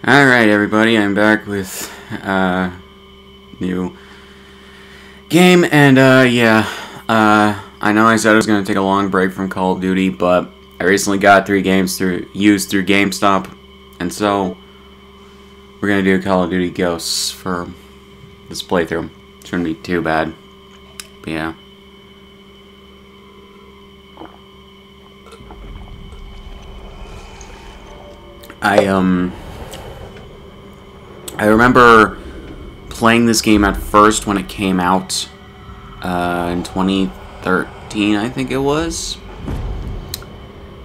Alright everybody, I'm back with new game, and I know I said I was going to take a long break from Call of Duty, but I recently got 3 games used through GameStop, and so we're going to do Call of Duty Ghosts for this playthrough. Shouldn't be too bad, but yeah. I remember playing this game at first when it came out in 2013, I think it was.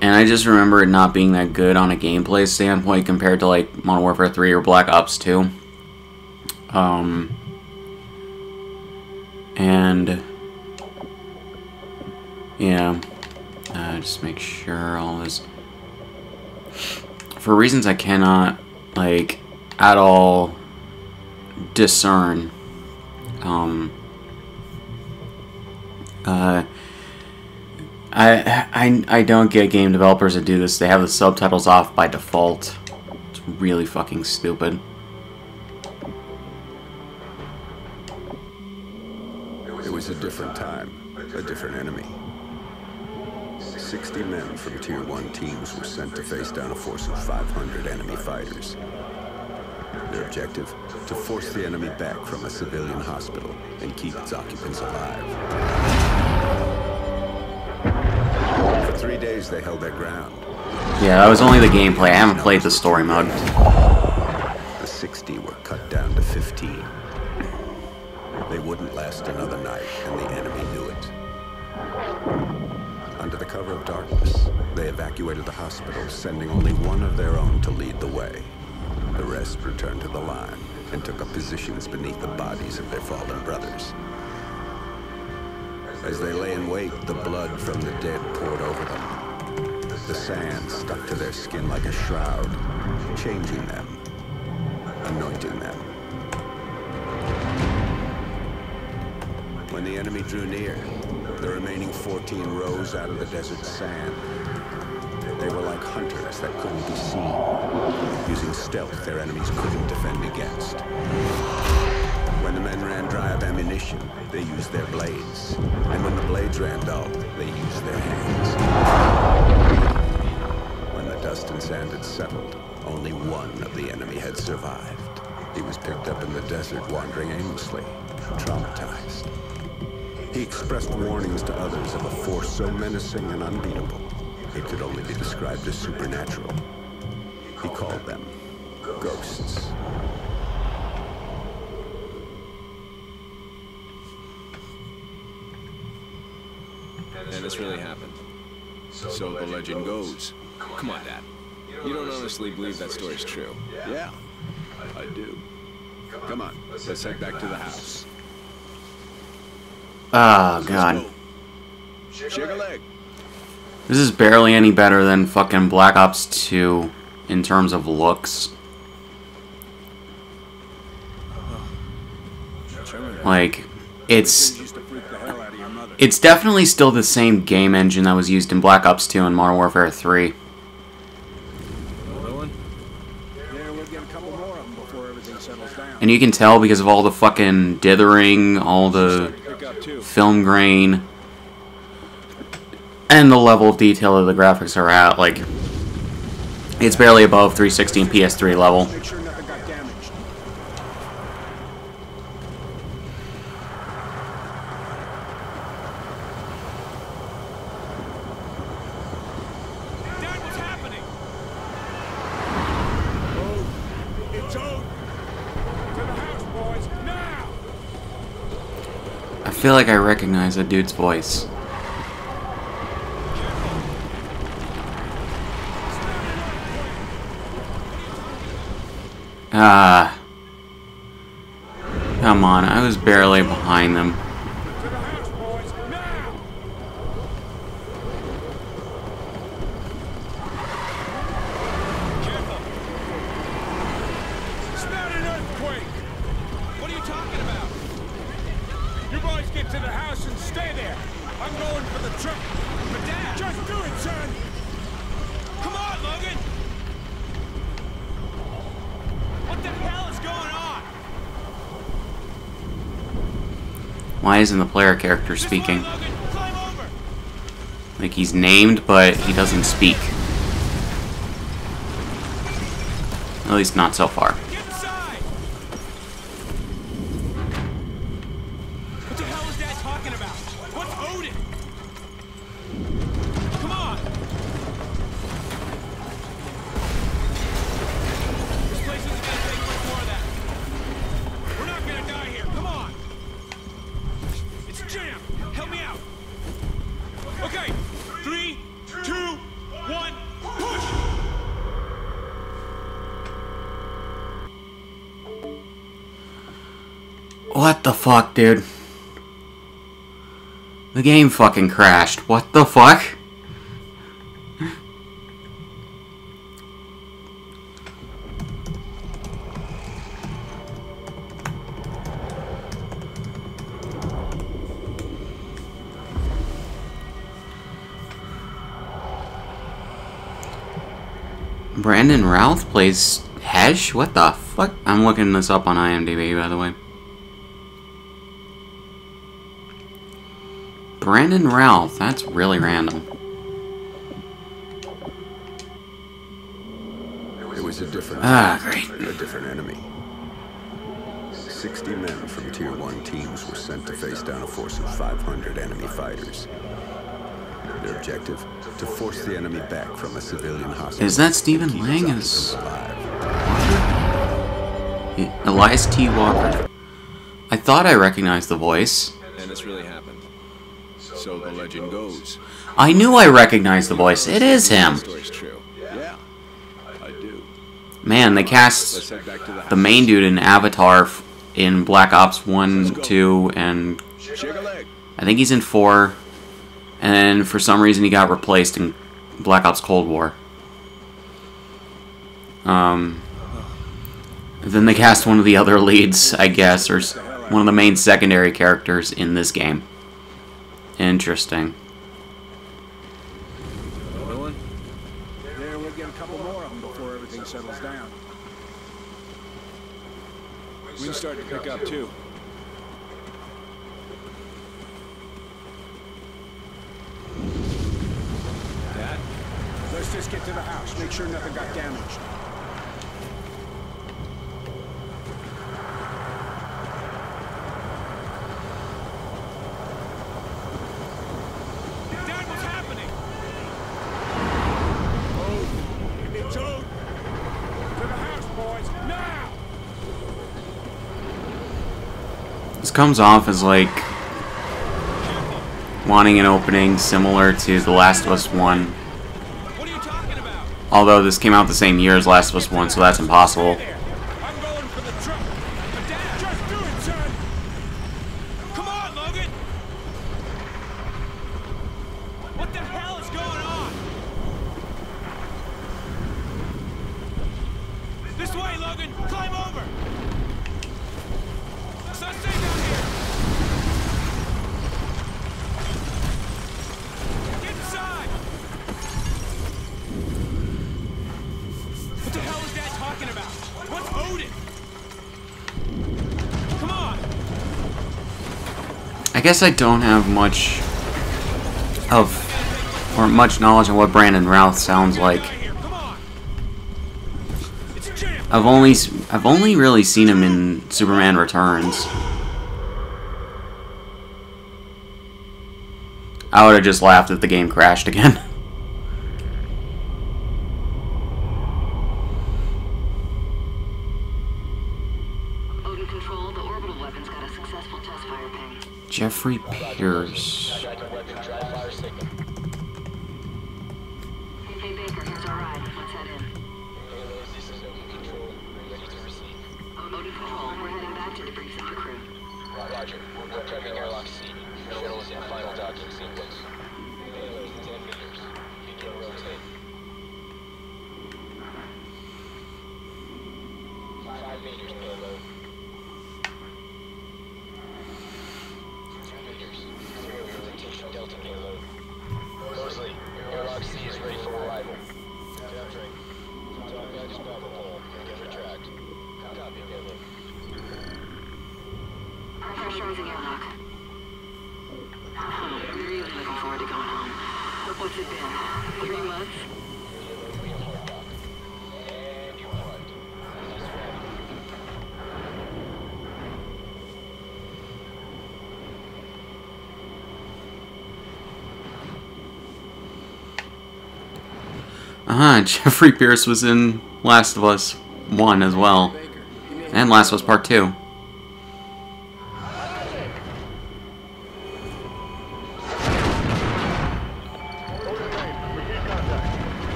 And I just remember it not being that good on a gameplay standpoint compared to like Modern Warfare 3 or Black Ops 2. Just make sure all this. For reasons I cannot, like, at all discern, I don't get game developers to do this. They have the subtitles off by default. It's really fucking stupid. It was a different time, a different enemy. 60 men from Tier 1 teams were sent to face down a force of 500 enemy fighters. Their objective? To force the enemy back from a civilian hospital and keep its occupants alive. For 3 days they held their ground. Yeah, that was only the gameplay. I haven't played the story mode. The 60 were cut down to 15. They wouldn't last another night, and the enemy knew it. Under the cover of darkness, they evacuated the hospital, sending only one of their own to lead the way. The rest returned to the line and took up positions beneath the bodies of their fallen brothers. As they lay in wait, the blood from the dead poured over them. The sand stuck to their skin like a shroud, changing them, anointing them. When the enemy drew near, the remaining 14 rose out of the desert sand. They were like hunters that couldn't be seen, using stealth their enemies couldn't defend against. When the men ran dry of ammunition, they used their blades. And when the blades ran dull, they used their hands. When the dust and sand had settled, only one of the enemy had survived. He was picked up in the desert, wandering aimlessly, traumatized. He expressed warnings to others of a force so menacing and unbeatable, it could only be described as supernatural. He called them ghosts. And this really happened. So the legend goes. Come on, Dad. You don't honestly believe that story's true? Yeah, I do. Come on, let's head back to the house. Oh, God. Shake a leg. This is barely any better than fucking Black Ops 2 in terms of looks. Like, it's definitely still the same game engine that was used in Black Ops 2 and Modern Warfare 3. And you can tell because of all the fucking dithering, all the film grain, and the level of detail that the graphics are at. Like, it's barely above 360 and PS3 level. I feel like I recognize that dude's voice. Ah. Come on, I was barely behind them. Get to the house and stay there. I'm going for the truck. But Dad, just do it, son. Come on, Logan. Why isn't the player character speaking? This way, Logan. Climb over. Like he's named, but he doesn't speak. At least not so far. Get inside. What the hell is Dad talking about? What's Odin? Come on. This place isn't gonna take much more of that. We're not gonna die here. Come on. It's jammed. Help me out. Okay. 3, 2, 1, push. What the fuck, dude? The game fucking crashed. What the fuck? Brandon Routh plays Hesh? What the fuck? I'm looking this up on IMDb, by the way. Brandon Routh, that's really random. It was a different Great. a different enemy. 60 men from Tier 1 teams were sent to face down a force of 500 enemy fighters. Their objective? To force the enemy back from a civilian hospital. Is that Stephen Lang as Elias T. Walker? I thought I recognized the voice. And this really happened. So the legend goes. I knew I recognized the voice. It is him. The story's true. Yeah, I do. Man, they Let's cast head back to the house. the main dude in Avatar in Black Ops 1, 2, and Shake a leg. I think he's in 4. And for some reason he got replaced in Black Ops Cold War. Then they cast one of the other leads, I guess, or one of the main secondary characters in this game. Interesting. Another one? There, we'll get a couple more of them before everything settles down. We can start to pick up too. Dad? Let's just get to the house. Make sure nothing got damaged. Dad, what's happening? It's Odin. To the house, boys. Now! This comes off as like wanting an opening similar to The Last of Us 1. What are you talking about? Although this came out the same year as Last of Us 1, so that's impossible. There. I'm going for the truck. But Dad, just do it, son. Come on, Logan. What the hell is going on? This way, Logan. Climb over. It's not safe down here. Get inside. What the hell is Dad talking about? What's Odin? Come on. I guess I don't have much much knowledge of what Brandon Routh sounds like. Out of here. Come on. It's jammed. I've only really seen him in Superman Returns. I would have just laughed if the game crashed again. Odin Control, the orbital weapon's got a successful test fire ping. Jeffrey Pierce. Hey Baker, here's our ride. Let's head in. Odin Control, we're heading back to debrief the crew. Roger. We're prepping airlock C. Shuttle is in final docking sequence. Payload 10 meters. Begin rotate. 5 meters payload. 2 meters. 0 for rotation delta payload. Mosley, airlock C is ready for arrival. Capturing. Top guide is power pole. Begin retract. Copy payload. Pressurizing airlock. What's it been? 3 months? And your front. This is ready. Jeffrey Pierce was in Last of Us 1 as well. And Last of Us Part 2.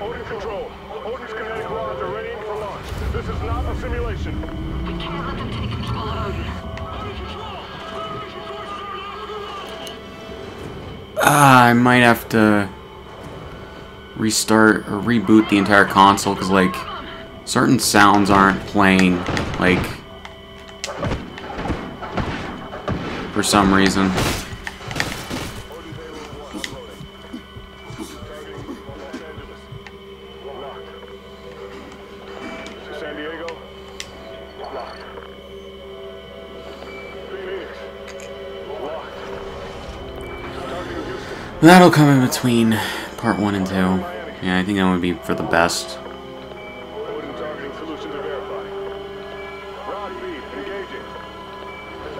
Odin Control. Odin's kinetic rods are ready for launch. This is not a simulation. We can't let them take control of Odin. I might have to restart or reboot the entire console because, like, certain sounds aren't playing, like, for some reason. San Diego, locked. Phoenix, locked. Targeting Houston. That'll come in between part 1 and 2. Yeah, I think that would be for the best. Odin targeting solution to verify. Rod B, engaging.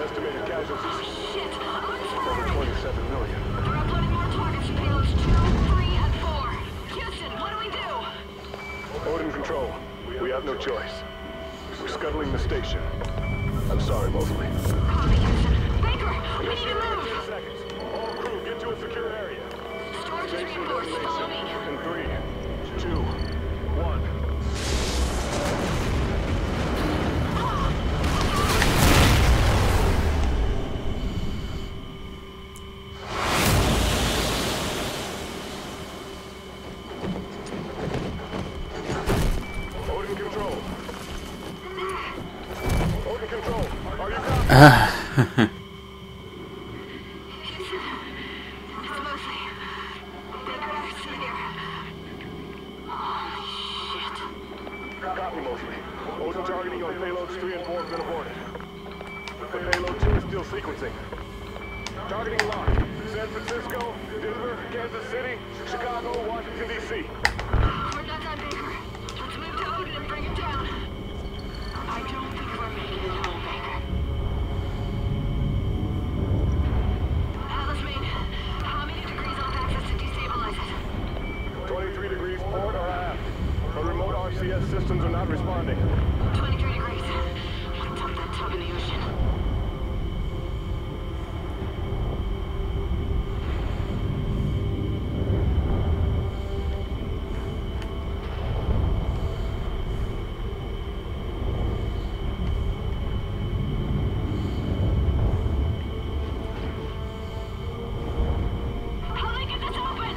Estimated casualties, Shit! over 27 million. They're uploading more targets to payloads 2, 3, and 4. Houston, what do we do? Odin Control, we have no choice. We're scuttling the station. I'm sorry, Mosley. Copy, Houston. Baker, we need to move! 15 seconds. All crew, get to a secure area. Storage is reinforced. Follow me. In 3, 2, 1. Odin Control. Odin Control, are you copy? It's Mosley. Baker, I'm still here. Oh, shit. Copy, Mosley. Odin targeting on payloads 3 and 4 have been aborted. The payload 2 is still sequencing. Targeting locked. San Francisco, Denver, Kansas City, Chicago, Washington, D.C. We're not done, Baker. Let's move to Odin and bring him down. I don't think we're making it home, Baker. Atlas Main, how many degrees off access to destabilize it? 23 degrees port or aft. But remote RCS systems are not responding. 23 degrees. Dump that tug in the ocean. How do we get this open?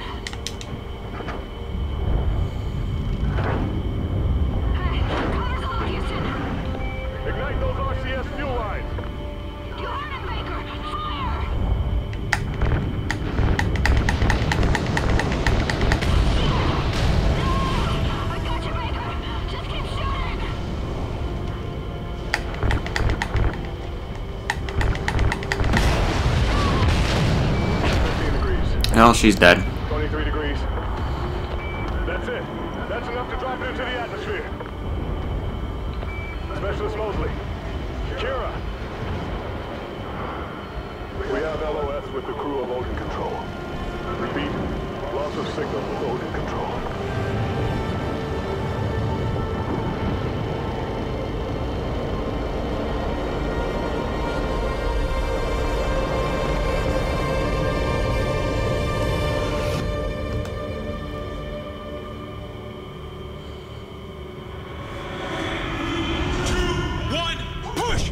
Hey, cover's off, Houston. Ignite those RCS fuel lines. You heard it, Baker! Fire! I got you, Baker! Just keep shooting! Well, she's dead. 23 degrees. That's it. That's enough to drop it into the atmosphere. Specialist Mosley. Kira. We have LOS with the crew of Odin Control. Repeat, loss of signal with Odin Control. One, push!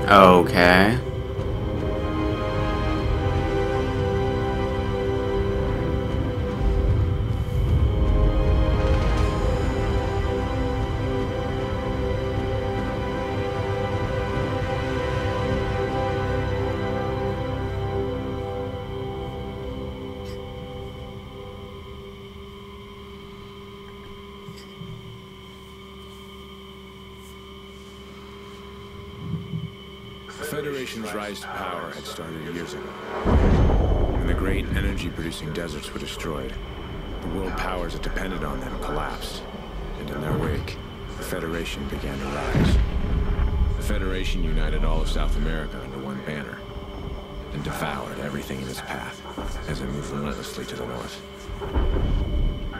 Okay. The Federation's rise to power had started years ago. When the great energy-producing deserts were destroyed, the world powers that depended on them collapsed, and in their wake, the Federation began to rise. The Federation united all of South America under one banner, and devoured everything in its path as it moved relentlessly to the north.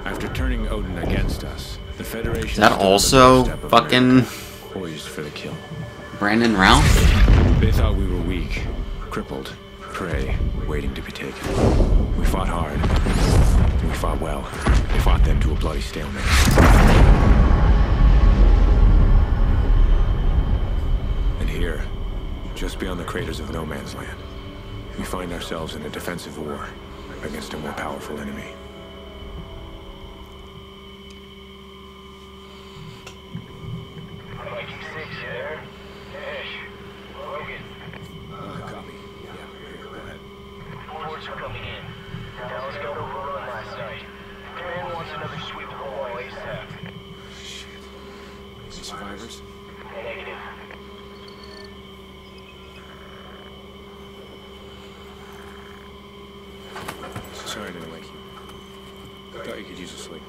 After turning Odin against us, the Federation... Is that also fucking... poised for the kill. Brandon Ralph? They thought we were weak, crippled, prey, waiting to be taken. We fought hard. We fought well. We fought them to a bloody stalemate. And here, just beyond the craters of No Man's Land, we find ourselves in a defensive war against a more powerful enemy. Copy. Yeah, here, go ahead. Reports are coming in. Elgato overrun last night. Command wants another sweep of the wall ASAP. Shit. Any survivors? Negative. Sorry I didn't wake you. I thought you could use a sleep.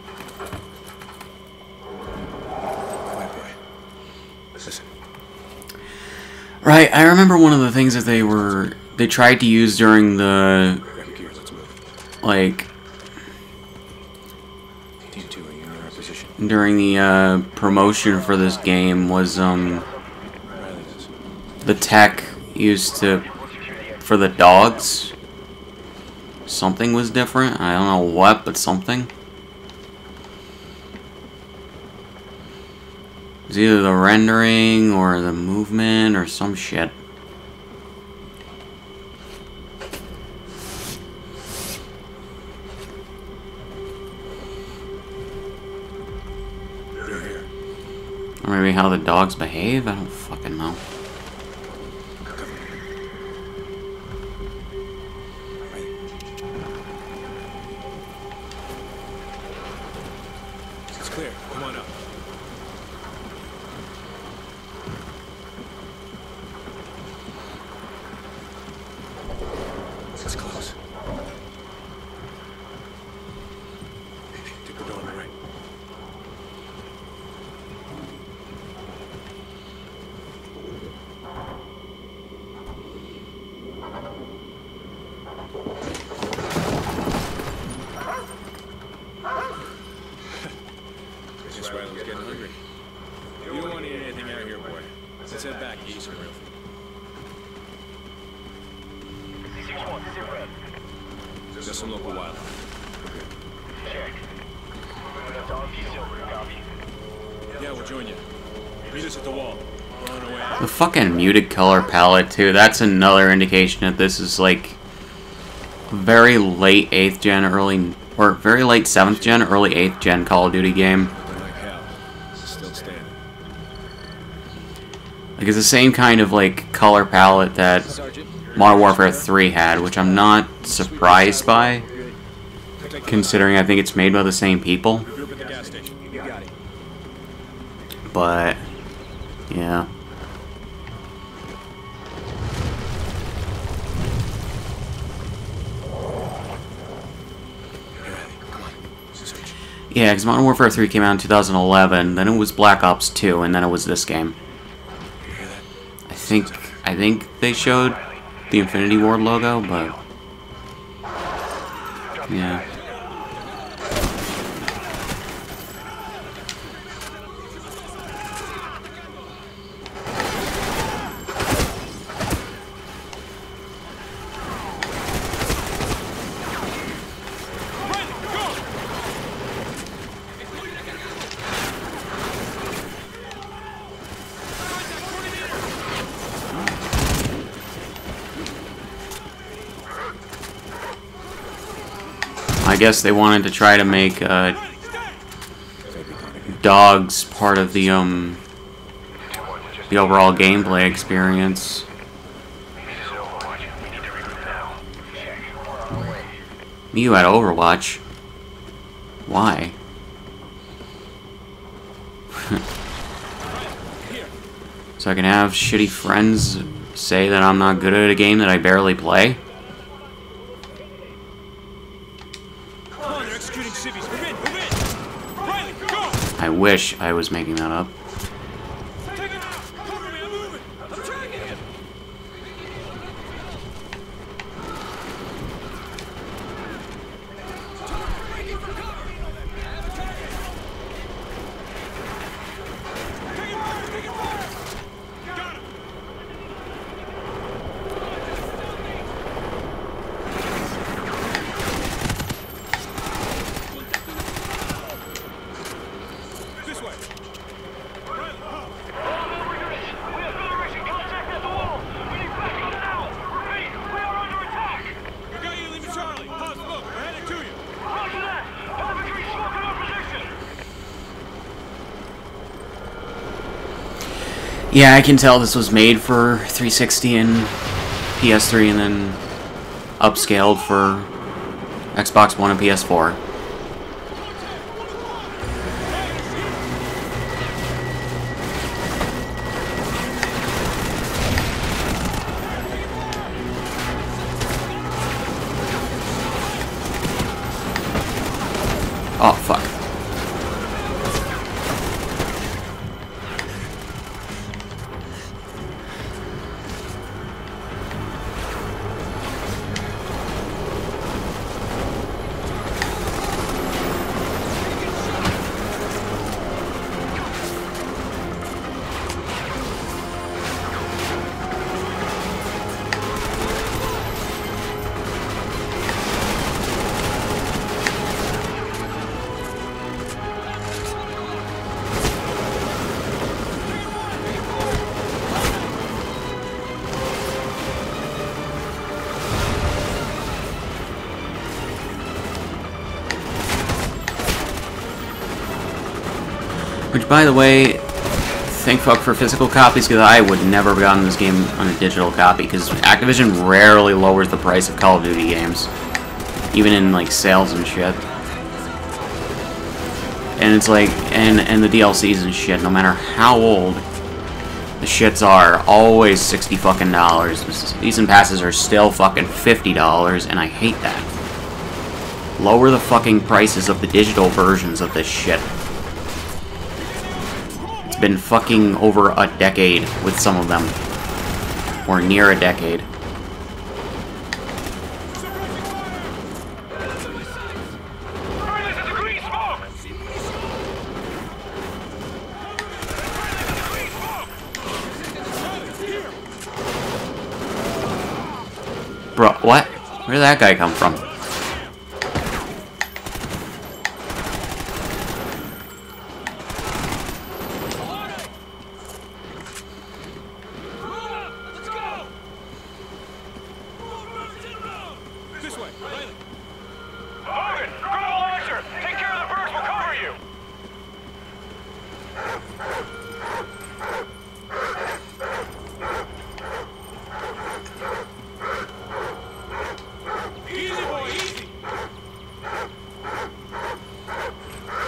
Quiet boy. Listen. Right, I remember one of the things that they tried to use during the, Grab your gears, let's move. like, Team 2, are you in our position? during the, promotion for this game was, Riley is. the tech used for the dogs. Something was different. I don't know what, but something. It was either the rendering or the movement or some shit. You're here. Or maybe how the dogs behave? I don't fucking know. It's clear. Come on up. It's close. Take the door on the right. I guess Riley's getting hungry. You don't want to eat anything out here, boy. Let's head back and eat some real food. 6-1, sit rep. Just some local wildlife. Check. Dog silver, copy. Yeah, we'll join you. Meet us at the wall. We're on our way out. The fucking muted color palette, too. That's another indication that this is, like, very late 8th gen, or very late 7th gen, early 8th gen Call of Duty game. Looking like hell. Still standing. Like, it's the same kind of, like, color palette that Modern Warfare 3 had, which I'm not surprised by, considering I think it's made by the same people. Group at the gas station. You got it. But, yeah. Come on. Search. Yeah, because Modern Warfare 3 came out in 2011, then it was Black Ops 2, and then it was this game. You hear that? I think they showed the Infinity Ward logo, but yeah. guess they wanted to try to make dogs part of the overall gameplay experience. You at Overwatch? Why? So I can have shitty friends say that I'm not good at a game that I barely play? Come on, they're executing civvies. Move in, move in! Riley, go! I wish I was making that up. Take him out! Cover me, I'm moving! I'm tracking him! Breaking for cover! Taking fire! Taking fire! Got him! This way! Riley, huh? We have Federation contact at the wall. We need backup now. Repeat, we are under attack. We got you leaving Charlie. How's smoke? We're headed to you. Roger that. Infantry smoke in our position. Yeah, I can tell this was made for 360 and PS3 and then upscaled for Xbox One and PS4. Oh, fuck. Which, by the way, thank fuck for physical copies, because I would never have gotten this game on a digital copy, because Activision rarely lowers the price of Call of Duty games. Even in, like, sales and shit. And it's like, and the DLCs and shit, no matter how old the shits are, always $60 fucking dollars. Season passes are still fucking $50, and I hate that. Lower the fucking prices of the digital versions of this shit. It's been fucking over a decade with some of them. Or near a decade. Bro, what? Where did that guy come from? This way, Riley. Morgan, grab a launcher. Take care of the birds. We'll cover you. Easy, boy, easy.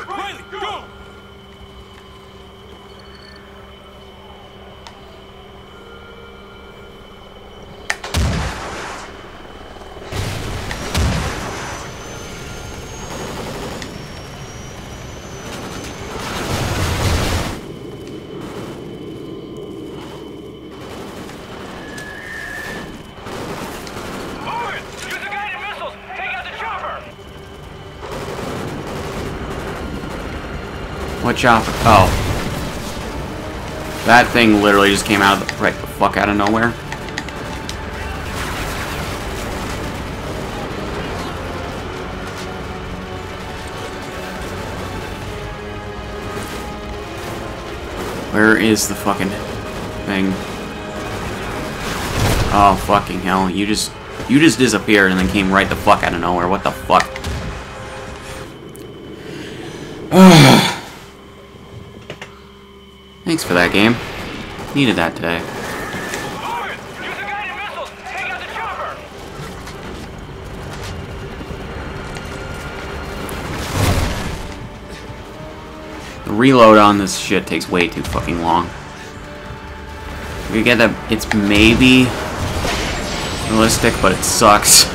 Riley, go! Morgan, use the guided missiles. Take out the chopper. What chopper? Oh. That thing literally just came out of the, right the fuck out of nowhere. Where is the fucking thing? Oh fucking hell! You just disappeared and then came right the fuck out of nowhere. What the fuck? for that game. Needed that today. Morgan! Use the guided missiles! Take out the chopper! The reload on this shit takes way too fucking long. You get that it's maybe realistic, but it sucks.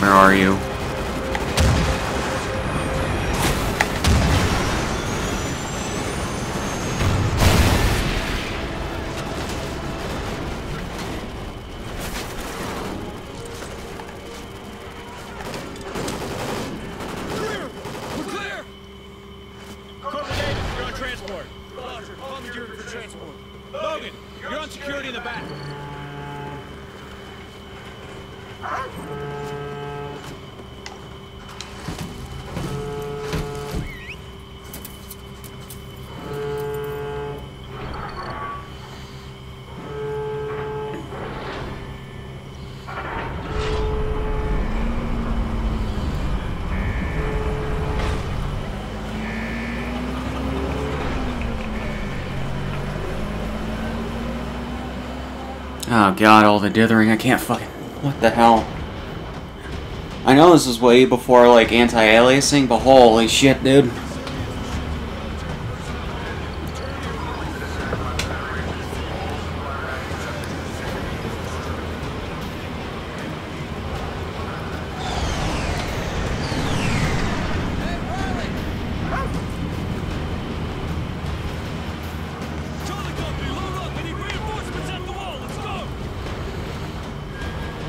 Where are you? We're clear! Corporal Davis, you're on transport. Roger, commandeering for transport. Logan, you're on security in the back. Oh god, all the dithering, I can't fucking... What the hell? I know this was way before, like, anti-aliasing, but holy shit, dude. Charlie Company, load up! We need reinforcements at the wall! Let's go!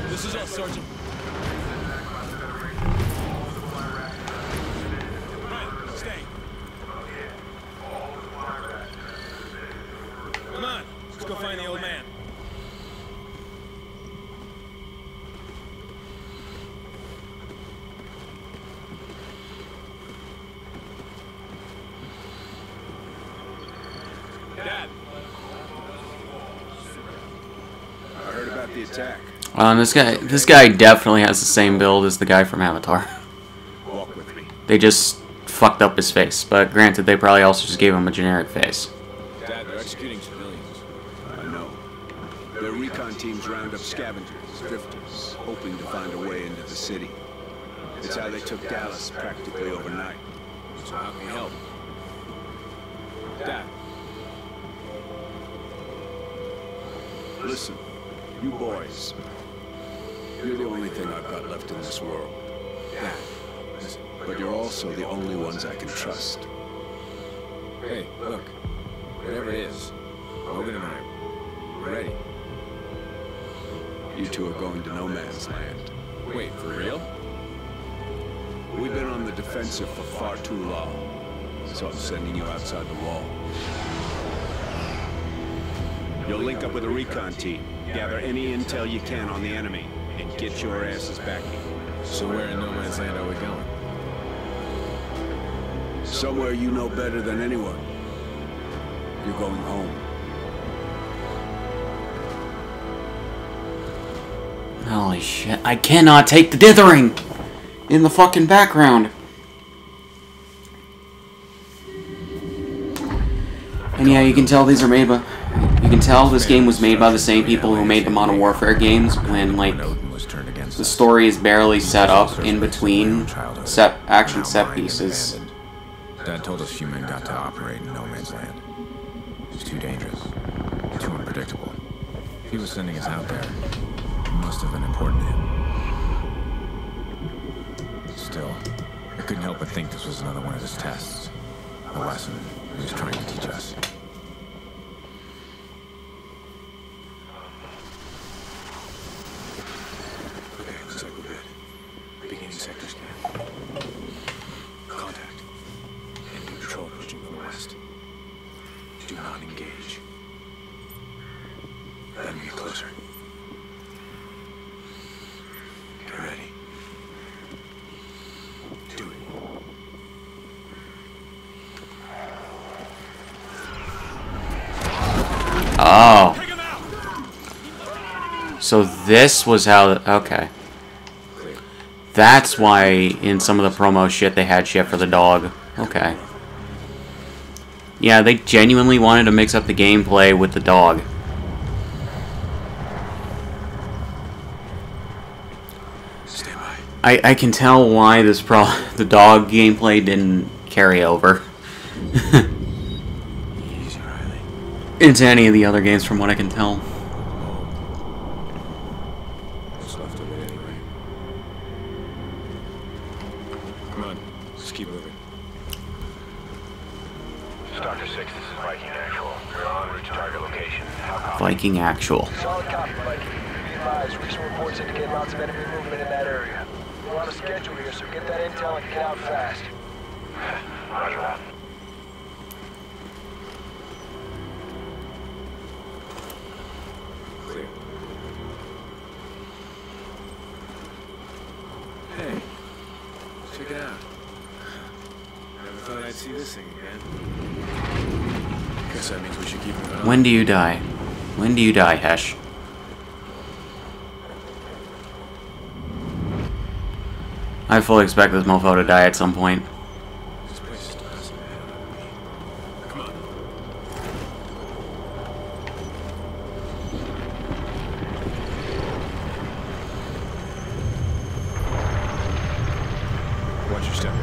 This is us, Sergeant. Right, stay. Come on, let's go find the old man. Dad. I heard about the attack. This guy definitely has the same build as the guy from Avatar. Walk with me. They just fucked up his face, but granted, they probably also just gave him a generic face. Dad, they're executing civilians. I know. Their recon teams round up scavengers, drifters, hoping to find a way into the city. It's how they took Dallas practically overnight. So how can we help? Dad, Listen, you boys. You're the only thing I've got left in this world. Dad, listen. But you're also the only ones I can trust. Hey, look. Whatever it is, Logan and I, we're ready. You two are going to no man's land. Wait, for real? We've been on the defensive for far too long, so I'm sending you outside the wall. You'll link up with a recon team, gather any intel you can on the enemy, and get your asses back here. So where in no man's land are we going? Somewhere you know better than anyone. You're going home. Holy shit, I cannot take the dithering in the fucking background. And yeah, you can tell these are made by... You can tell this game was made by the same people who made the Modern Warfare games when, like, the story is barely set up in between action set pieces. Dad told us few men got to operate in no man's land. It was too dangerous, too unpredictable. If he was sending us out there, it must have been important to him. Still, I couldn't help but think this was another one of his tests. A lesson he was trying to teach us. Okay, looks like we're good. Beginning sector scan. Contact. Enemy patrol approaching from the west. Do not engage. Let me get closer. Get ready. Do it. Oh. Take him out! So this was how... Okay. That's why in some of the promo shit they had shit for the dog. Okay. Yeah, they genuinely wanted to mix up the gameplay with the dog. Stay by. I can tell why the dog gameplay didn't carry over Easy, Riley. into any of the other games from what I can tell. What's left of it anyway. Come on, let's keep moving. Starter 6, this is Viking Actual. We're on route to target location. How copy? Viking Actual. Solid copy, Viking. Be advised, recent reports indicate lots of enemy movement in that area. We're on a schedule here, so get that intel and get out fast. Roger that. Clear. Hey, check it out. Never thought I'd see this thing again. Guess that means we should keep moving on. When do you die? When do you die, Hesh? I fully expect this mofo to die at some point. This place is awesome, man. Come on. Watch your step.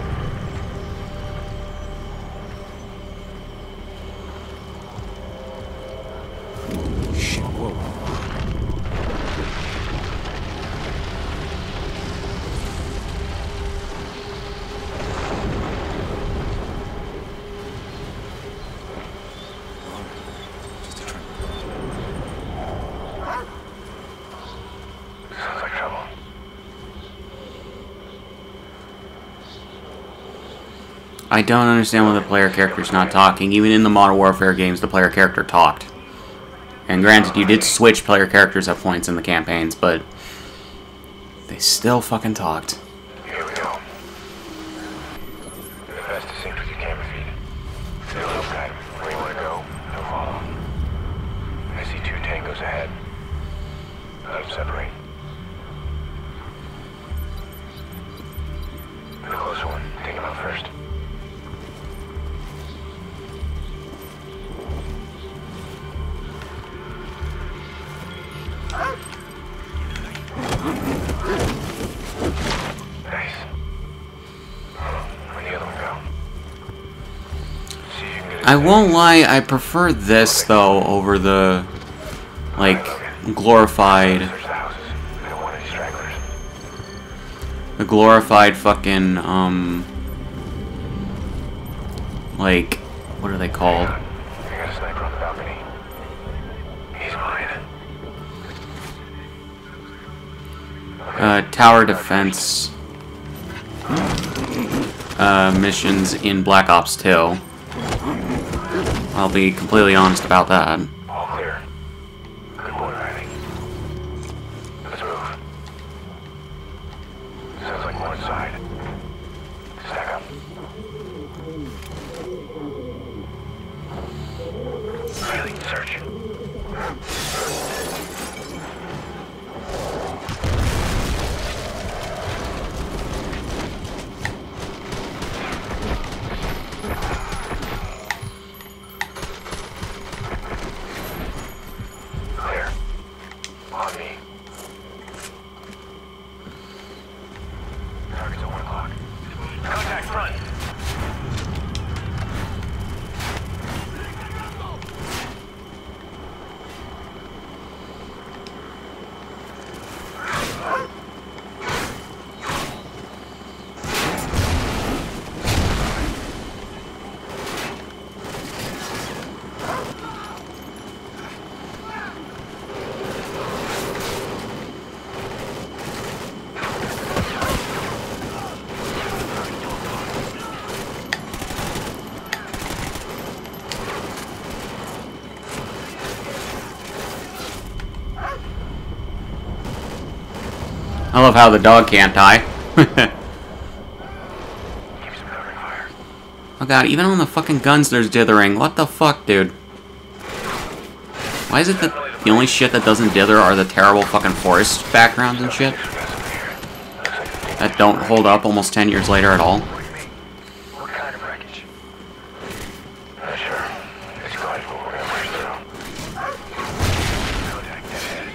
Shit, whoa. Just a tremor. Sounds like trouble. I don't understand why the player character's not talking. Even in the Modern Warfare games, the player character talked. And granted, you did switch player characters at points in the campaigns, but they still fucking talked. Here we go. The best is synced with your camera feed. It'll help guide 'em. Where you want to go, they'll follow. I see 2 tangos ahead. Let them separate. The closer one, take him out first. Nice. Where'd the other one go? See if you can get I won't lie, I prefer this, though, over the, like, glorified... Search the houses. I don't want any stragglers. The glorified fucking, like, what are they called? I got a sniper on the balcony. He's mine. Tower defense missions in Black Ops 2. I'll be completely honest about that. All clear. Good boy, Riley. Let's move. Sounds like more inside. Stack up. Riley, search. Clear. On me. Target's at 1 o'clock. Contact front. I love how the dog can't die. Keep some covering fire. Oh god, even on the fucking guns there's dithering. What the fuck, dude? Why is it that... The only shit that doesn't dither are the terrible fucking forest backgrounds and shit that don't hold up almost 10 years later at all. What kind of wreckage? Not sure. It's close, but we're gonna push through. Contact dead ahead.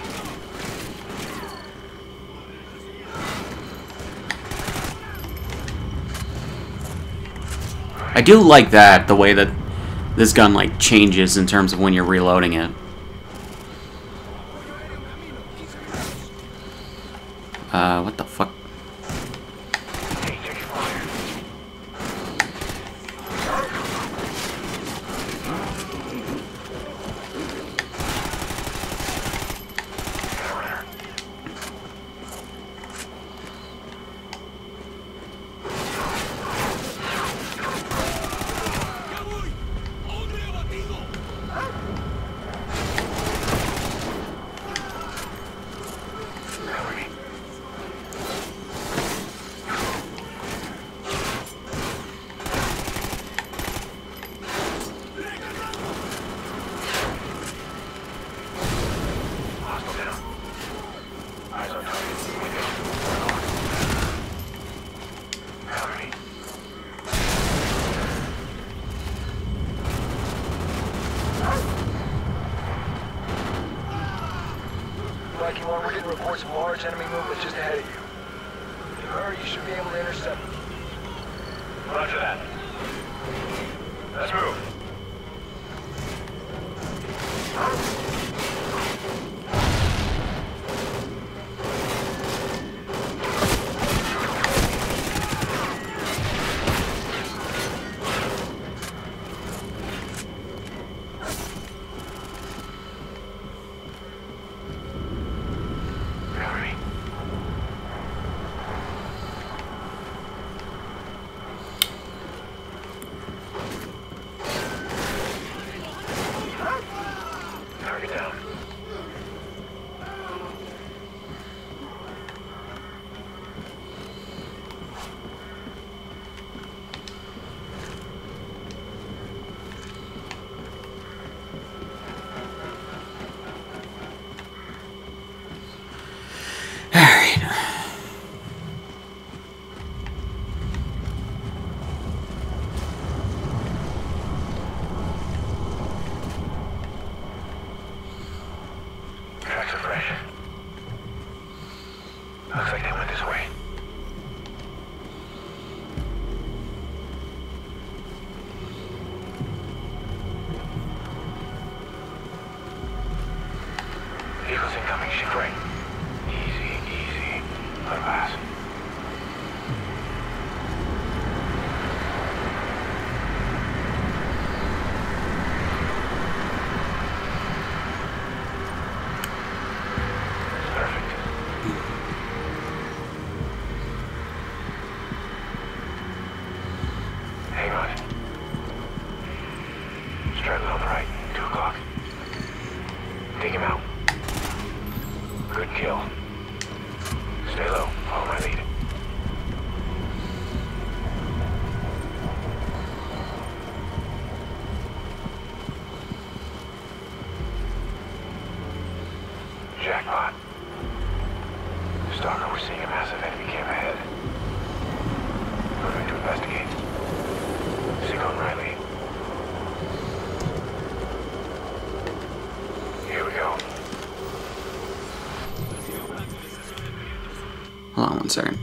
I do like that, the way that this gun, like, changes in terms of when you're reloading it. What the fuck? Mikey 1, we're getting reports of large enemy movement just ahead of you. If you hurry, you should be able to intercept them. Roger that. Let's move. Looks like they went this way. Vehicles incoming, shift right. Easy, easy. Let 'em pass. Straddle on the right, 2 o'clock. Take him out. Good kill. Stay low, follow my lead. Jackpot. Stalker, we're seeing a massive enemy camp ahead. We're going to investigate. Sick on right lead. Hold on one second.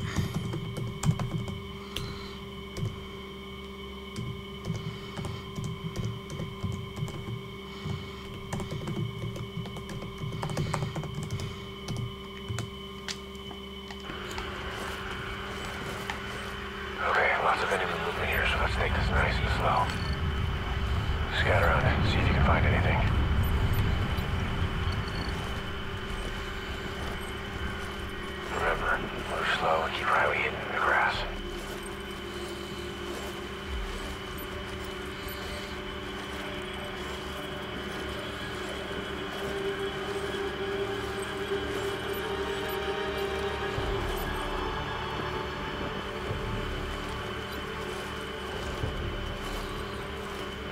Okay, lots of enemy movement here, so let's take this nice and slow. Scout around, see if you can find anything. Remember, move slow and keep highly hidden in the grass.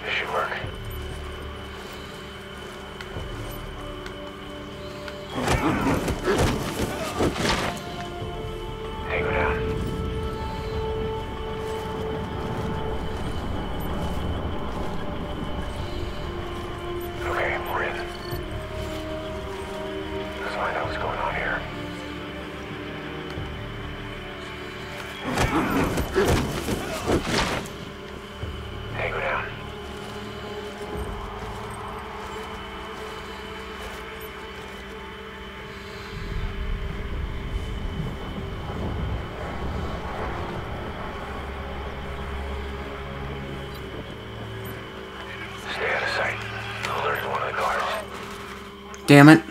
This should work. damn it.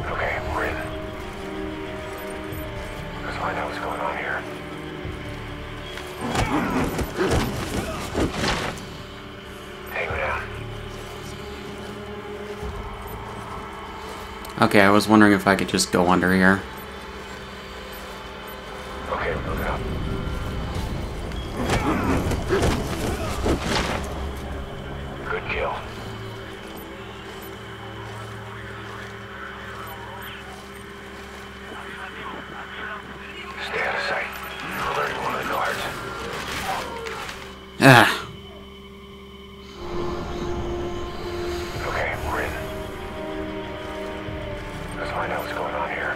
Okay, we're in. Let's find out what's going on here. Tango down. Okay, I was wondering if I could just go under here. Okay, move it up. Good kill. Stay out of sight. We're alerting one of the guards. Ah. Okay, we're in. Let's find out what's going on here.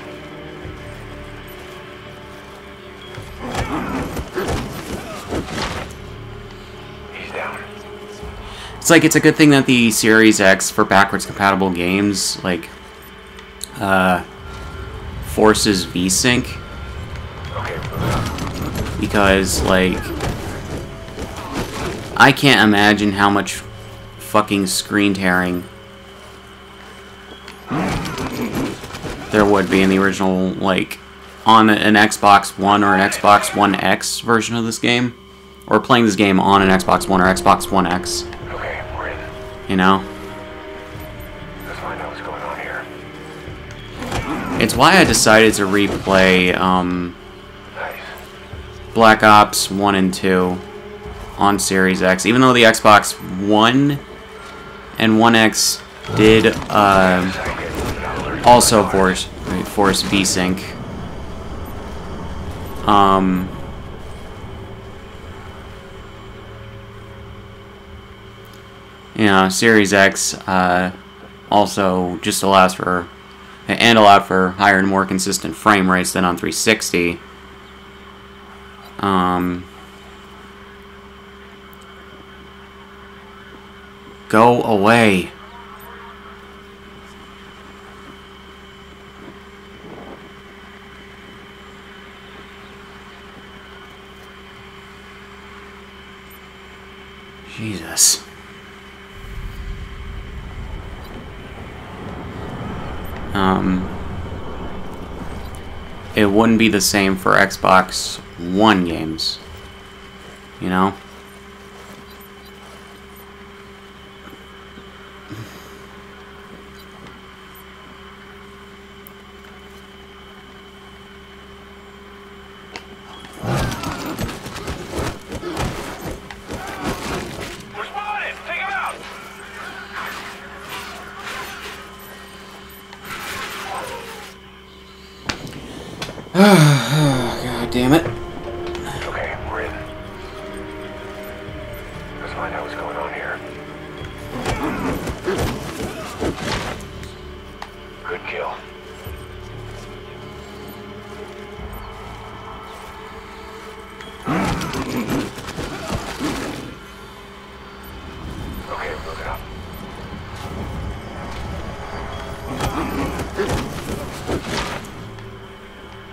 He's down. It's like, it's a good thing that the Series X for backwards compatible games, like, forces VSync. Okay, move it up. Because, like, I can't imagine how much fucking screen tearing there would be in the original, like, on an Xbox One or an Xbox One X version of this game. Or playing this game on an Xbox One or Xbox One X. Okay, we're in. You know? Let's find out what's going on here. It's why I decided to replay, Nice. Black Ops 1 and 2 on Series X. Even though the Xbox One and One X did, also force VSync. You know, Series X also just allows for allowed for higher and more consistent frame rates than on 360. Go away. Jesus. It wouldn't be the same for Xbox One games, you know? We're spotted! Take him out! God damn it. Okay, we're in. Let's find out what's going on here. Good kill. Okay, move it up.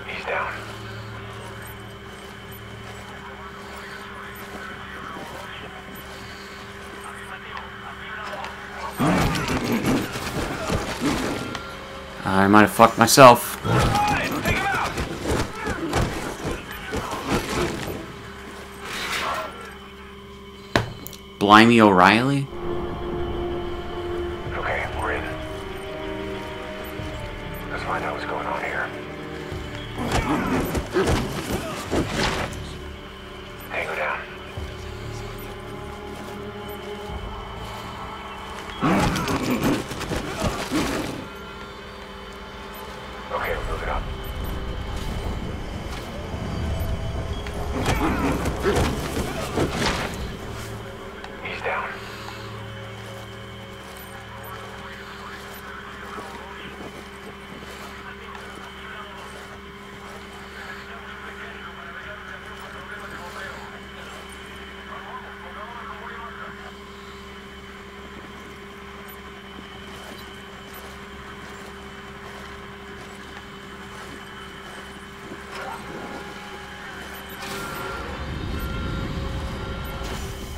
He's down. I might have fucked myself. Take him out! Blimey O'Reilly? Okay, we're in. Let's find out what's going on here. Tango down. Okay, move it up. He's down.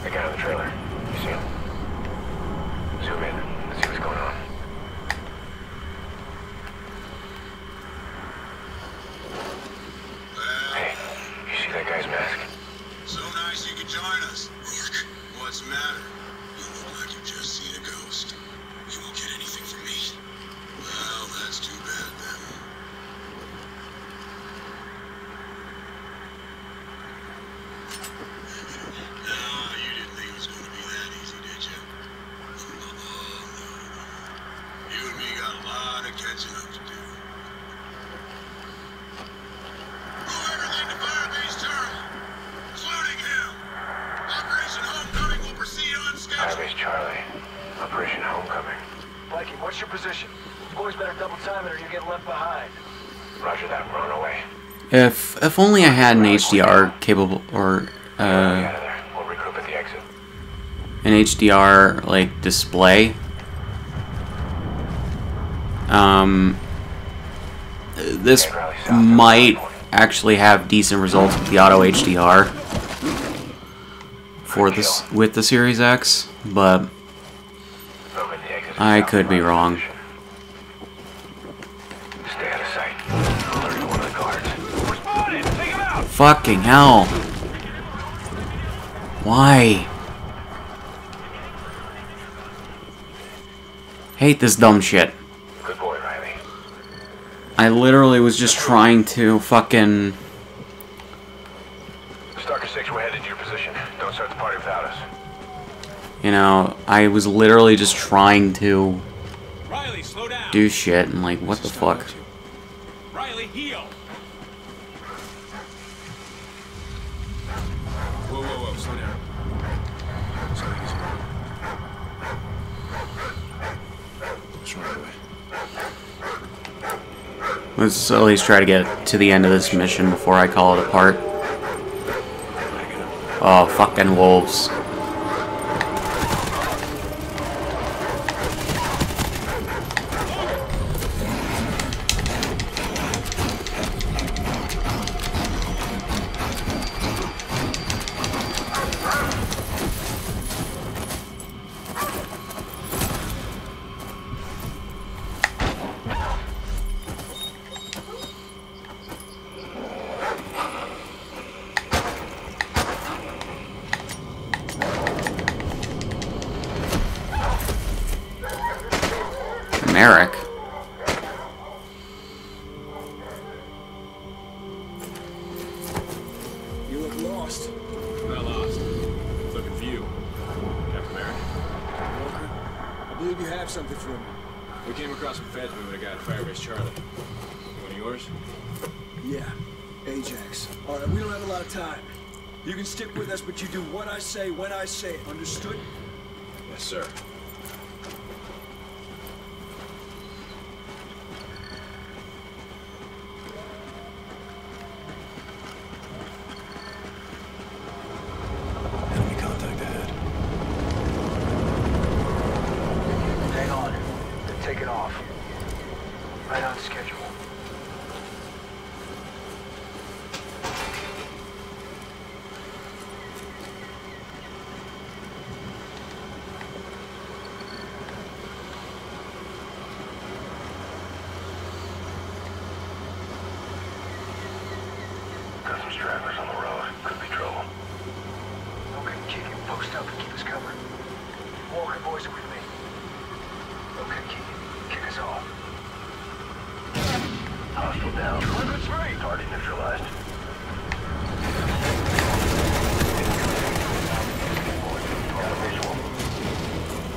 The guy on the trailer. You see him? Zoom You didn't think it was going to be that easy, did you? You and me got a lot of catching up to do. Move everything to Firebase Terminal, including him. Operation Homecoming will proceed on schedule. Firebase Charlie. Operation Homecoming. Viking, what's your position? You boys better double time it or you get left behind. Roger that. We're on our way. If only I had an HDR capable, or Get out of there. We'll regroup at the exit. an HDR like display. This might actually have decent results with the auto HDR for this with the Series X, but Open the exit. I could be wrong. Stay out of sight. Alert to one of the guards. We're spotted! Take him out! Fucking hell! Why? Hate this dumb shit. Good boy, Riley. I literally was just trying to fucking... Stalker 6, we're headed to your position. Don't start the party without us. You know, I was literally just trying to Riley, slow down. do shit and like, what the fuck? Riley, heal. Whoa, slow down. Something is wrong. What's wrong, boy? Let's at least try to get to the end of this mission before I call it apart. Oh, fucking wolves. Merrick. You look lost. Not lost. Looking for you, Captain America. Walker, I believe you have something for me. We came across some feds when we got Firebase Charlie. One of yours? Yeah, Ajax. All right, we don't have a lot of time. You can stick with us, but you do what I say when I say it. Understood? Yes, sir. Enemy contact ahead. Hang on. They're taking off. Right on schedule. Got some stragglers on the road. Could be trouble. Okay, Keegan, post up and keep us covered. Walker, boys are with me. Okay, Keegan, kick us off. Hostile down. Target neutralized. Got a visual.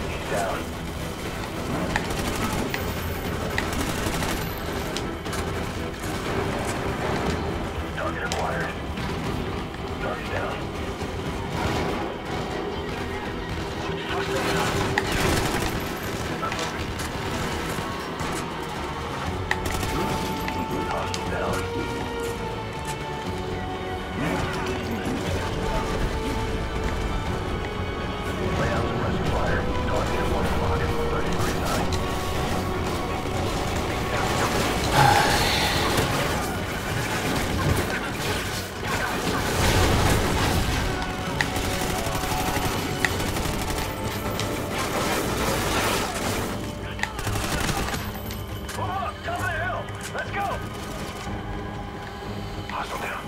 He's down. Target acquired. Target down. Hostile down. Layout suppressing fire. Target at 1 o'clock. 3039. Move up, top of the hill. Let's go. Hostile down.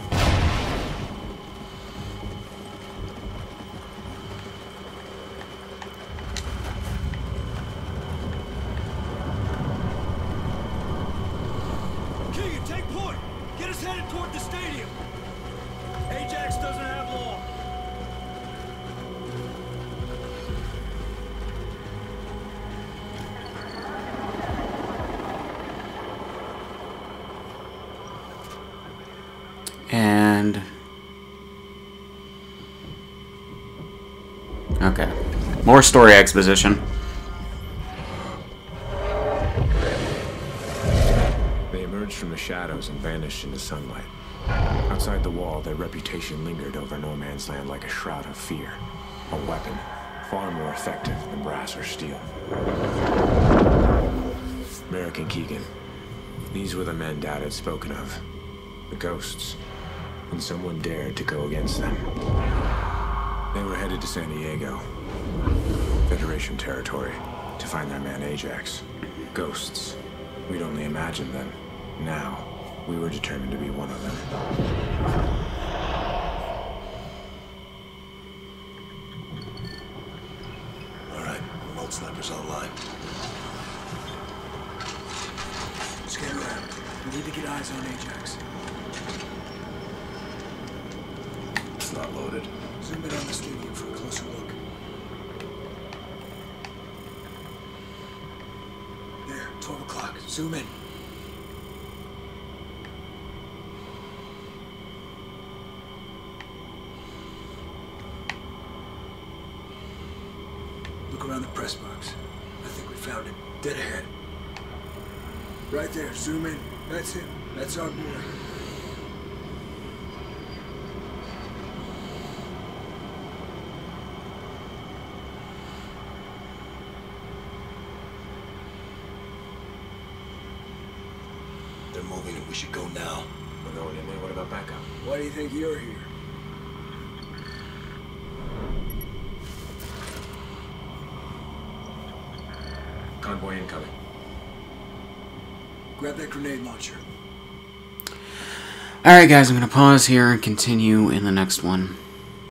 Keegan, take point! Get us headed toward the stadium! Ajax doesn't have long. And... okay. More story exposition. They emerged from the shadows and vanished into sunlight. Outside the wall, their reputation lingered over no man's land like a shroud of fear. A weapon, far more effective than brass or steel. Merrick and Keegan. These were the men Dad had spoken of. The ghosts. And someone dared to go against them. They were headed to San Diego, Federation territory, to find their man Ajax. Ghosts. We'd only imagined them. Now, we were determined to be one of them. All right, remote snipers online. Scan around. We need to get eyes on Ajax. It's not loaded. Zoom in on the stadium for a closer look. There, 12 o'clock. Zoom in. Look around the press box. I think we found him. Dead ahead. Right there, zoom in. That's him. That's our boy. They're moving and we should go now. We're going in there. What about backup? Why do you think you're here? Convoy incoming. Grab that grenade launcher. Alright guys, I'm going to pause here and continue in the next one.